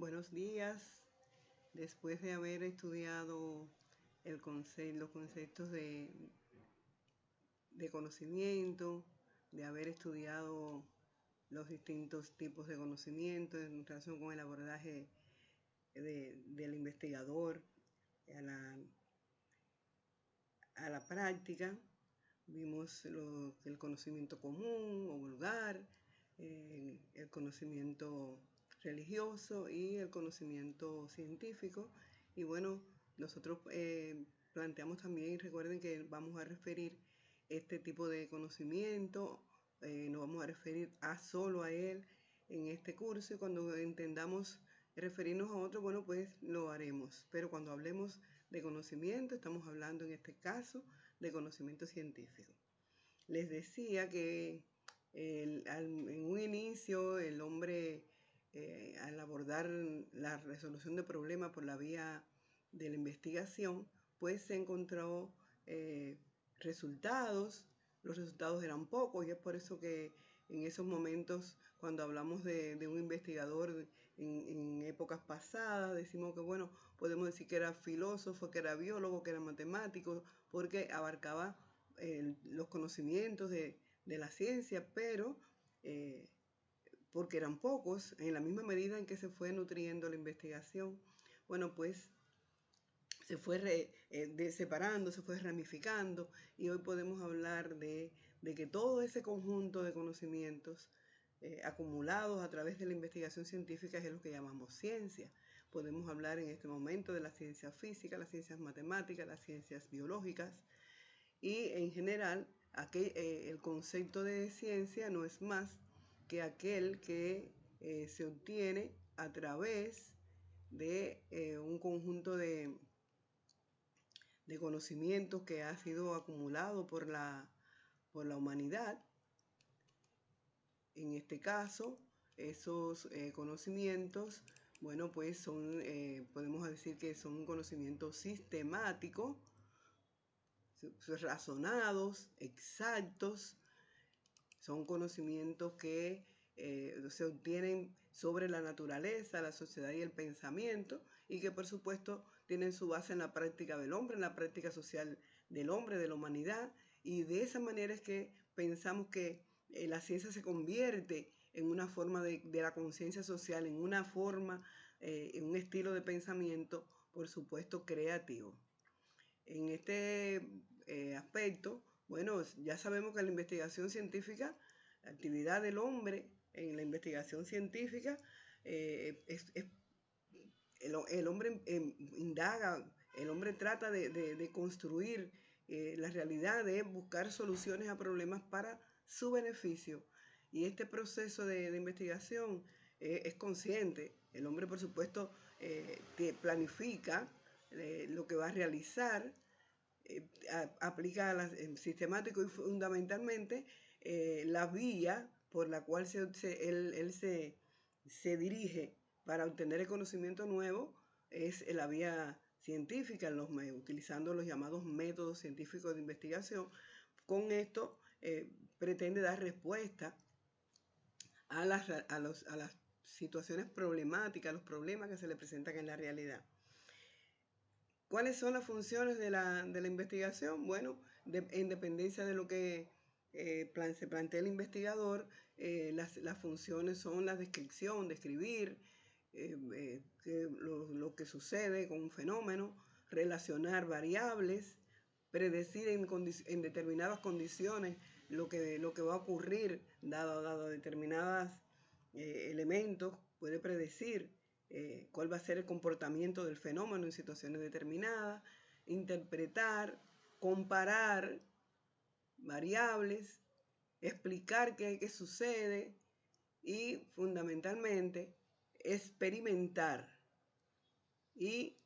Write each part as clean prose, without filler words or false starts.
Buenos días. Después de haber estudiado los conceptos de conocimiento, de haber estudiado los distintos tipos de conocimiento en relación con el abordaje del investigador a la práctica, vimos el conocimiento común o vulgar, el conocimiento religioso y el conocimiento científico. Y bueno, nosotros planteamos también, recuerden que vamos a referir este tipo de conocimiento, nos vamos a referir solo a él en este curso, y cuando entendamos referirnos a otro, bueno, pues lo haremos. Pero cuando hablemos de conocimiento, estamos hablando en este caso de conocimiento científico. Les decía que en un inicio el hombre, al abordar la resolución de problemas por la vía de la investigación, pues se encontró resultados. Los resultados eran pocos, y es por eso que en esos momentos, cuando hablamos de un investigador en épocas pasadas, decimos que, bueno, podemos decir que era filósofo, que era biólogo, que era matemático, porque abarcaba los conocimientos de la ciencia, pero porque eran pocos, en la misma medida en que se fue nutriendo la investigación, bueno, pues se fue separando, se fue ramificando, y hoy podemos hablar de que todo ese conjunto de conocimientos acumulados a través de la investigación científica es lo que llamamos ciencia. Podemos hablar en este momento de la ciencia física, las ciencias matemáticas, las ciencias biológicas, y en general el concepto de ciencia no es más que aquel que se obtiene a través de un conjunto de conocimientos que ha sido acumulado por la humanidad. En este caso, esos conocimientos, bueno, pues podemos decir que son un conocimiento sistemático, razonados, exactos. Son conocimientos que se obtienen sobre la naturaleza, la sociedad y el pensamiento, y que por supuesto tienen su base en la práctica del hombre, en la práctica social del hombre, de la humanidad. Y de esa manera es que pensamos que la ciencia se convierte en una forma de la conciencia social, en una forma, en un estilo de pensamiento, por supuesto, creativo. En este aspecto, bueno, ya sabemos que la investigación científica, la actividad del hombre en la investigación científica, el hombre indaga, el hombre trata de construir la realidad, de buscar soluciones a problemas para su beneficio. Y este proceso de investigación es consciente. El hombre, por supuesto, planifica lo que va a realizar, aplica sistemático y fundamentalmente la vía por la cual él se dirige para obtener el conocimiento nuevo es la vía científica, utilizando los llamados métodos científicos de investigación. Con esto pretende dar respuesta a las situaciones problemáticas, a los problemas que se le presentan en la realidad. ¿Cuáles son las funciones de la investigación? Bueno, en dependencia de lo que se plantea el investigador, las funciones son la descripción, describir lo que sucede con un fenómeno, relacionar variables, predecir en determinadas condiciones lo que va a ocurrir dado determinados elementos, puede predecir cuál va a ser el comportamiento del fenómeno en situaciones determinadas, interpretar, comparar variables, explicar qué sucede y fundamentalmente experimentar y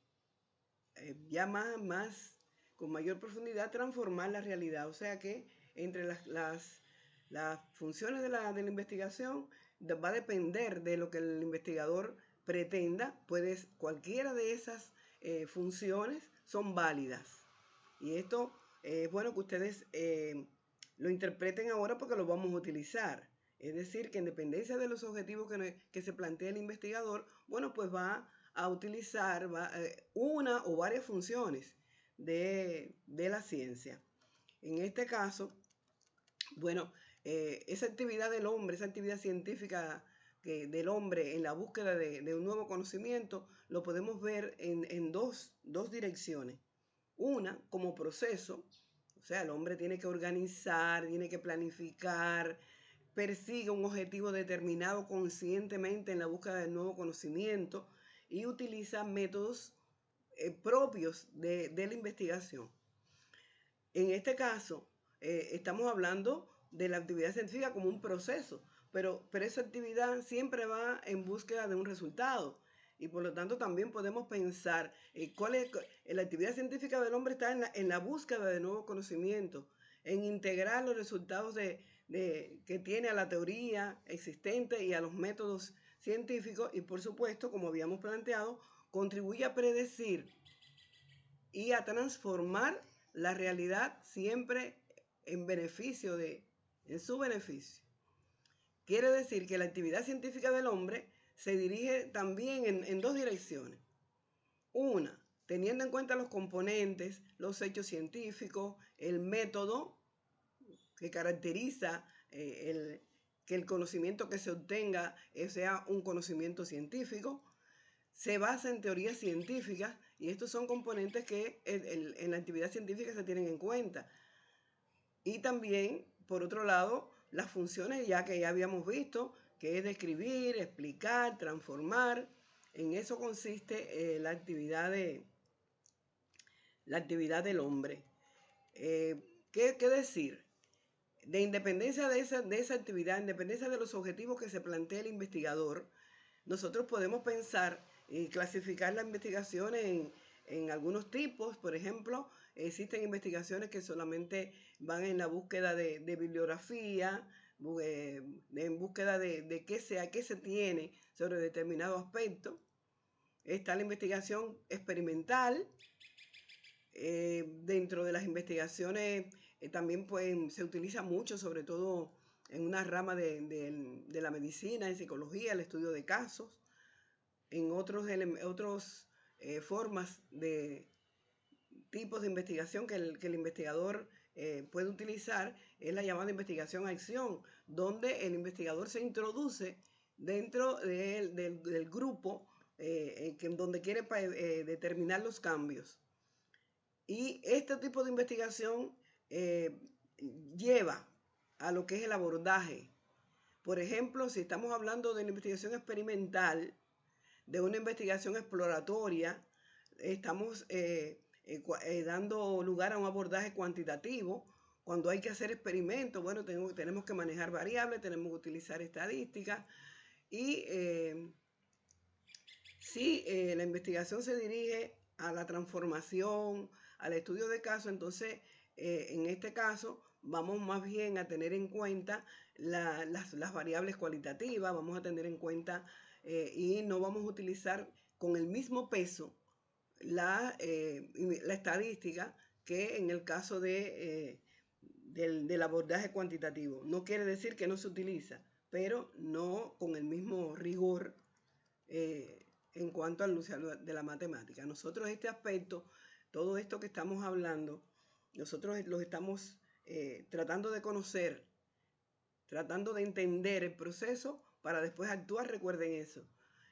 ya con mayor profundidad transformar la realidad. O sea que entre las funciones de la investigación va a depender de lo que el investigador pretenda. Cualquiera de esas funciones son válidas. Y esto es bueno que ustedes lo interpreten ahora, porque lo vamos a utilizar. Es decir, que en dependencia de los objetivos que se plantea el investigador, bueno, pues va a utilizar una o varias funciones de la ciencia. En este caso, bueno, esa actividad del hombre, esa actividad científica del hombre en la búsqueda de un nuevo conocimiento, lo podemos ver en dos direcciones. Una, como proceso, o sea, el hombre tiene que organizar, tiene que planificar, persigue un objetivo determinado conscientemente en la búsqueda del nuevo conocimiento y utiliza métodos propios de la investigación. En este caso, estamos hablando de la actividad científica como un proceso, pero esa actividad siempre va en búsqueda de un resultado. Y por lo tanto también podemos pensar la actividad científica del hombre está en la búsqueda de nuevos conocimientos, en integrar los resultados que tiene a la teoría existente y a los métodos científicos y por supuesto, como habíamos planteado, contribuye a predecir y a transformar la realidad siempre en su beneficio. Quiere decir que la actividad científica del hombre se dirige también en dos direcciones. Una, teniendo en cuenta los componentes, los hechos científicos, el método que caracteriza que el conocimiento que se obtenga sea un conocimiento científico, se basa en teorías científicas y estos son componentes que en la actividad científica se tienen en cuenta. Y también, por otro lado, las funciones que ya habíamos visto, que es describir, explicar, transformar. En eso consiste la actividad del hombre. ¿Qué decir? De independencia de esa actividad, independencia de los objetivos que se plantea el investigador, nosotros podemos pensar y clasificar las investigaciones en algunos tipos. Por ejemplo, existen investigaciones que solamente van en la búsqueda de bibliografía, en búsqueda de qué se tiene sobre determinado aspecto. Está la investigación experimental. Dentro de las investigaciones también pues, se utiliza mucho, sobre todo en una rama de la medicina, en psicología, el estudio de casos. En otras formas de tipos de investigación que el investigador puede utilizar es la llamada investigación-acción, donde el investigador se introduce dentro del grupo donde quiere determinar los cambios. Y este tipo de investigación lleva a lo que es el abordaje. Por ejemplo, si estamos hablando de una investigación experimental, de una investigación exploratoria, estamos dando lugar a un abordaje cuantitativo. Cuando hay que hacer experimentos, bueno, tenemos que manejar variables, tenemos que utilizar estadísticas. Y si la investigación se dirige a la transformación, al estudio de casos, entonces en este caso vamos más bien a tener en cuenta las variables cualitativas, vamos a tener en cuenta y no vamos a utilizar con el mismo peso la estadística que en el caso del abordaje cuantitativo. No quiere decir que no se utiliza, pero no con el mismo rigor en cuanto al uso de la matemática. Nosotros este aspecto, todo esto que estamos hablando, nosotros los estamos tratando de conocer, tratando de entender el proceso para después actuar, recuerden eso.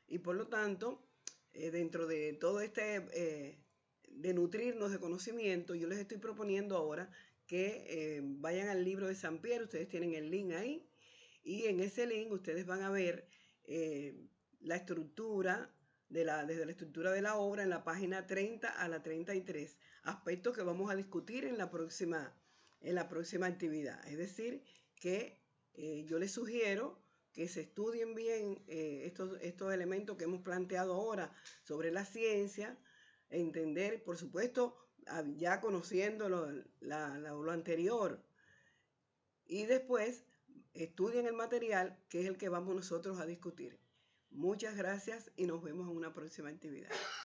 Y por lo tanto, dentro de todo de nutrirnos de conocimiento, yo les estoy proponiendo ahora que vayan al libro de Sampier, ustedes tienen el link ahí, y en ese link ustedes van a ver la estructura, desde la estructura de la obra en la página 30 a la 33, aspectos que vamos a discutir en la próxima actividad. Es decir, que yo les sugiero que se estudien bien estos elementos que hemos planteado ahora sobre la ciencia, entender, por supuesto, ya conociendo lo anterior, y después estudien el material que es el que vamos nosotros a discutir. Muchas gracias y nos vemos en una próxima actividad.